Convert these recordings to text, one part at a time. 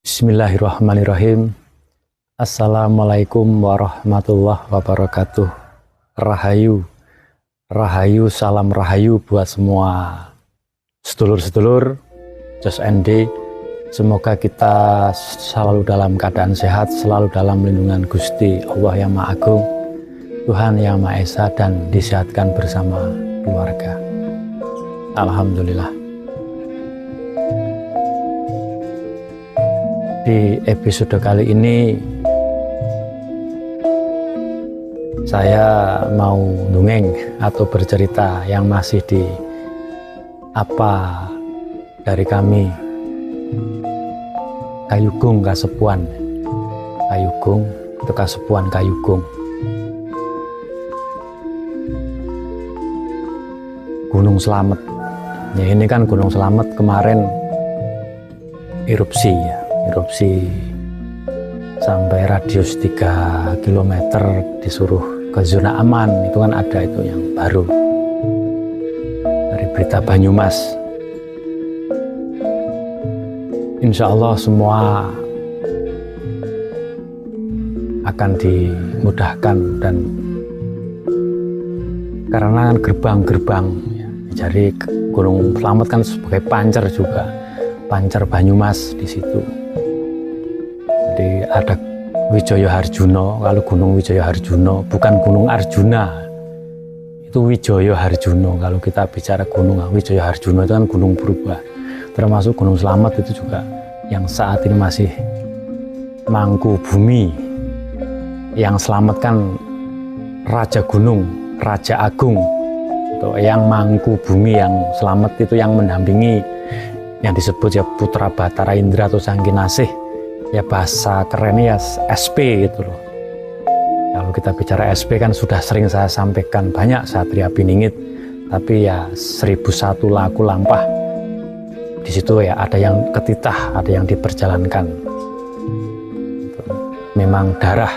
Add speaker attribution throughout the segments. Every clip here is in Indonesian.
Speaker 1: Bismillahirrahmanirrahim. Assalamualaikum warahmatullahi wabarakatuh. Rahayu, rahayu, salam rahayu buat semua sedulur-sedulur Jos ND. Semoga kita selalu dalam keadaan sehat, selalu dalam lindungan Gusti Allah yang Maha Agung, Tuhan yang Maha Esa, dan disehatkan bersama keluarga. Alhamdulillah. Di episode kali ini saya mau dongeng atau bercerita yang masih di apa dari kami Kayugung Kasepuan. Kayugung itu Kasepuan Kayugung. Gunung Slamet. Ya, ini kan Gunung Slamet kemarin erupsi ya. Erupsi sampai radius 3 km disuruh ke zona aman. Itu kan ada itu yang baru dari berita Banyumas. Insya Allah semua akan dimudahkan, dan karena gerbang-gerbang ya, jadi Gunung Slamet kan sebagai pancer juga, pancer Banyumas di situ. Jadi ada Wijaya Harjuno. Kalau Gunung Wijaya Harjuno, bukan Gunung Arjuna, itu Wijaya Harjuno. Kalau kita bicara Gunung Wijaya Harjuno itu kan gunung purba. Termasuk Gunung Slamet itu juga yang saat ini masih Mangku Bumi. Yang Slamet kan Raja Gunung, Raja Agung. Yang Mangku Bumi, yang Slamet itu yang mendampingi, yang disebut ya Putra Batara Indra atau Sangkinasih. Ya bahasa kerennya ya SP gitu loh. Kalau kita bicara SP kan sudah sering saya sampaikan banyak, Satria Piningit, tapi ya 1001 laku lampah. Di situ ya ada yang ketitah, ada yang diperjalankan. Memang darah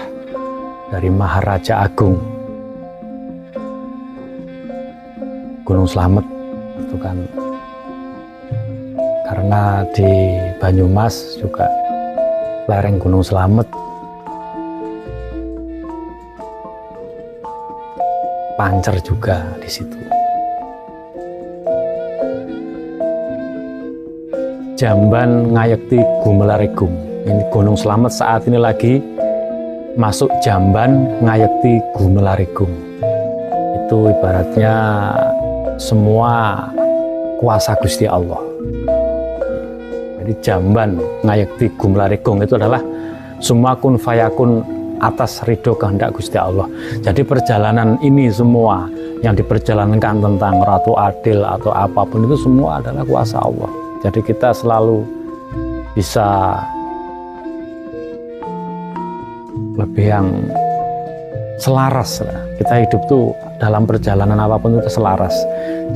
Speaker 1: dari Maharaja Agung. Gunung Slamet itu kan karena di Banyumas juga lereng Gunung Slamet pancer juga di situ. Jamban ngayekti Gumelaregung. Ini Gunung Slamet saat ini lagi masuk jamban ngayekti Gumelaregung. Itu ibaratnya semua kuasa Gusti Allah. Jadi jamban ngayekti Gumelaregung itu adalah semua kun fayakun atas ridho kehendak Gusti Allah. Jadi perjalanan ini semua yang diperjalankan tentang Ratu Adil atau apapun itu semua adalah kuasa Allah. Jadi kita selalu bisa lebih yang selaras. Kita hidup tuh dalam perjalanan apapun itu selaras.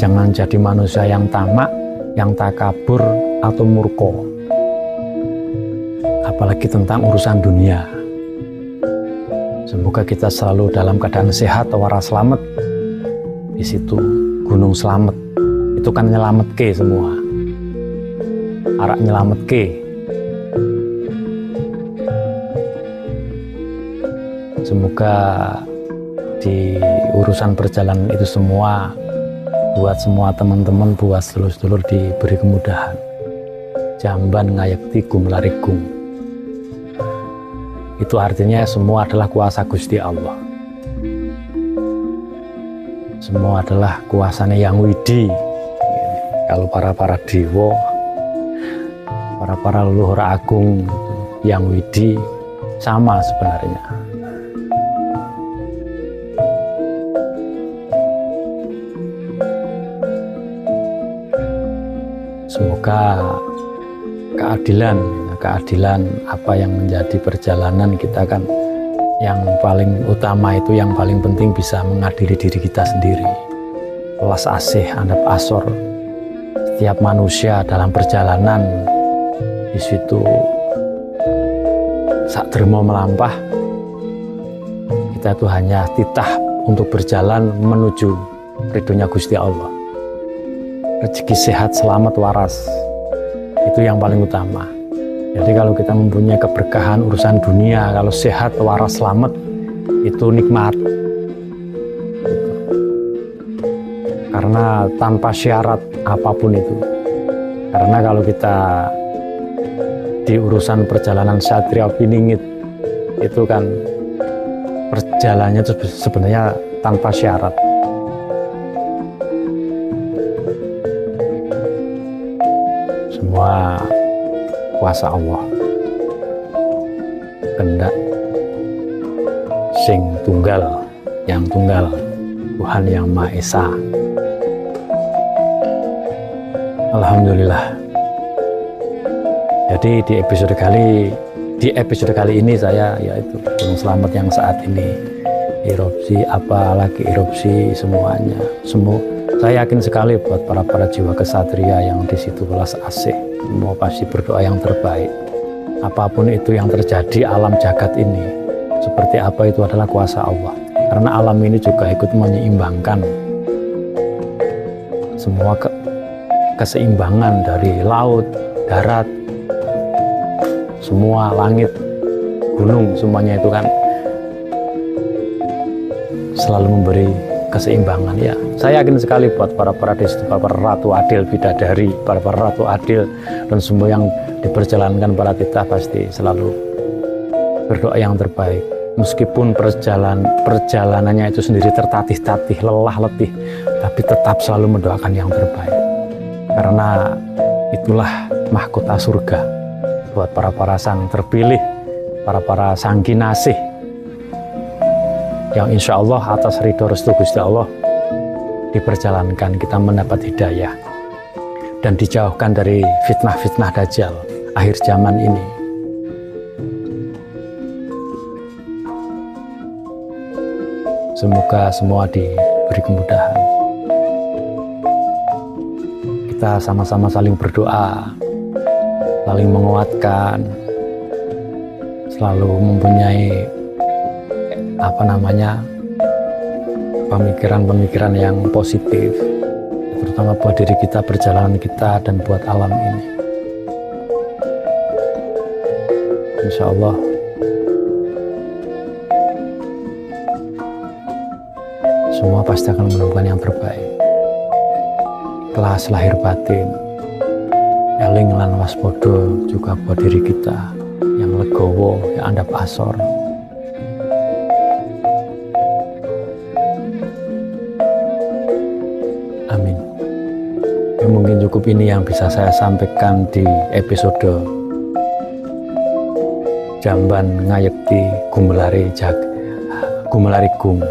Speaker 1: Jangan jadi manusia yang tamak, yang takabur atau murko, apalagi tentang urusan dunia. Semoga kita selalu dalam keadaan sehat, waras selamat. Di situ Gunung Slamet itu kan nyelamet ke semua, arak nyelamet ke. Semoga di urusan perjalanan itu semua, buat semua teman-teman, buat sedulur-sedulur diberi kemudahan. Jamban ngayekti Gumelaregung. Itu artinya semua adalah kuasa Gusti Allah. Semua adalah kuasanya Yang Widi. Kalau para dewa, para leluhur agung, Yang Widi sama sebenarnya. Semoga keadilan apa yang menjadi perjalanan kita kan yang paling utama itu, yang paling penting bisa mengadili diri kita sendiri. Welas asih andap asor setiap manusia dalam perjalanan di situ sak dermo melampah. Kita itu hanya titah untuk berjalan menuju ridhonya Gusti Allah. Rezeki sehat, selamat, waras, itu yang paling utama. Jadi kalau kita mempunyai keberkahan urusan dunia, kalau sehat waras selamat, itu nikmat. Karena tanpa syarat apapun itu. Karena kalau kita di urusan perjalanan Satria Piningit itu kan perjalanannya itu sebenarnya tanpa syarat. Semua kuasa Allah, kehendak sing tunggal, yang tunggal, Tuhan yang Maha Esa. Alhamdulillah. Jadi di episode kali ini saya yaitu Gunung Slamet yang saat ini erupsi, apalagi erupsi semuanya. Saya yakin sekali buat para jiwa kesatria yang di situ belas asih, semua pasti berdoa yang terbaik. Apapun itu yang terjadi alam jagat ini, seperti apa itu adalah kuasa Allah. Karena alam ini juga ikut menyeimbangkan semua keseimbangan dari laut, darat, semua langit, gunung, semuanya itu kan selalu memberi keseimbangan ya. Saya yakin sekali buat para desitu, para ratu adil bidadari, para ratu adil dan semua yang diperjalankan para titah pasti selalu berdoa yang terbaik. Meskipun perjalanannya itu sendiri tertatih-tatih, lelah letih, tapi tetap selalu mendoakan yang terbaik. Karena itulah mahkota surga buat para sang terpilih, para sang kinasih yang insya Allah atas ridho restu Gusti Allah diperjalankan, kita mendapat hidayah dan dijauhkan dari fitnah-fitnah Dajjal akhir zaman ini. Semoga semua diberi kemudahan. Kita sama-sama saling berdoa, saling menguatkan, selalu mempunyai pemikiran-pemikiran yang positif, terutama buat diri kita, perjalanan kita, dan buat alam ini. Insya Allah semua pasti akan menemukan yang terbaik. Ikhlas lahir batin, eling lan waspada juga buat diri kita yang legowo, yang andap asor. Amin. Ya, mungkin cukup ini yang bisa saya sampaikan di episode Jamban Ngayekti Gumelari Gung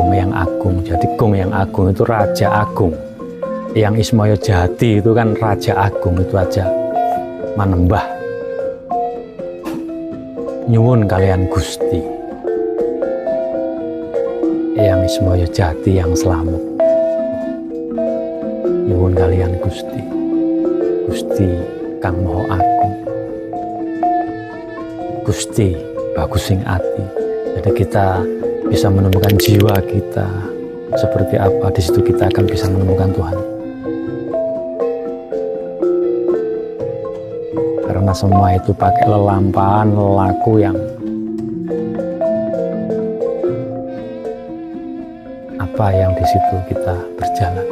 Speaker 1: yang agung. Jadi Gung yang agung itu Raja Agung. Yang Ismaya Jati itu kan Raja Agung, itu aja manembah nyuwun kalian Gusti. Yang Ismaya Jati yang selamat nyuwun kalian Gusti, Gusti kang Maha Agung, Gusti bagus sing ati. Jadi kita bisa menemukan jiwa kita seperti apa, di situ kita akan bisa menemukan Tuhan. Karena semua itu pakai lelampahan, lelaku yang apa yang di situ kita berjalan.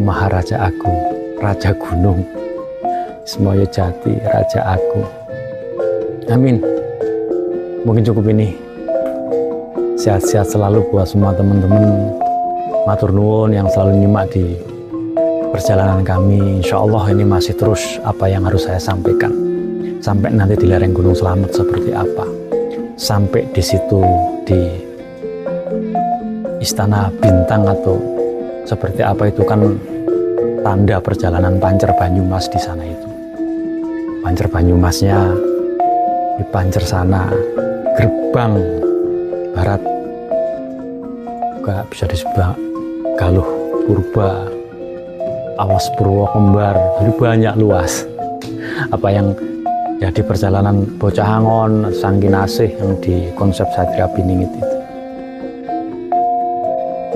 Speaker 1: Maharaja Agung, Raja Gunung, Ismaya Jati, Raja Agung. Amin. Mungkin cukup ini. Sehat-sehat selalu buat semua teman-teman. Matur nuwun yang selalu nyimak di perjalanan kami. Insya Allah ini masih terus apa yang harus saya sampaikan. Sampai nanti di lereng Gunung Slamet seperti apa. Sampai di situ di Istana Bintang atau seperti apa itu kan tanda perjalanan Pancer Banyumas di sana itu. Pancer Banyumasnya di Pancer sana, gerbang barat juga bisa disebut Galuh Purba, Awas Purwo Kembar, jadi banyak luas. Apa yang jadi perjalanan Bocah Angon, Sang Kinasih yang di konsep Satria Piningit itu.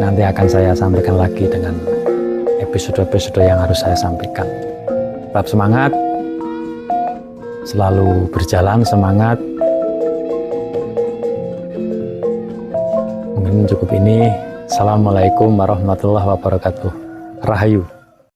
Speaker 1: Nanti akan saya sampaikan lagi dengan episode-episode yang harus saya sampaikan. Tetap semangat, selalu berjalan semangat. Mungkin cukup ini. Assalamualaikum warahmatullahi wabarakatuh. Rahayu.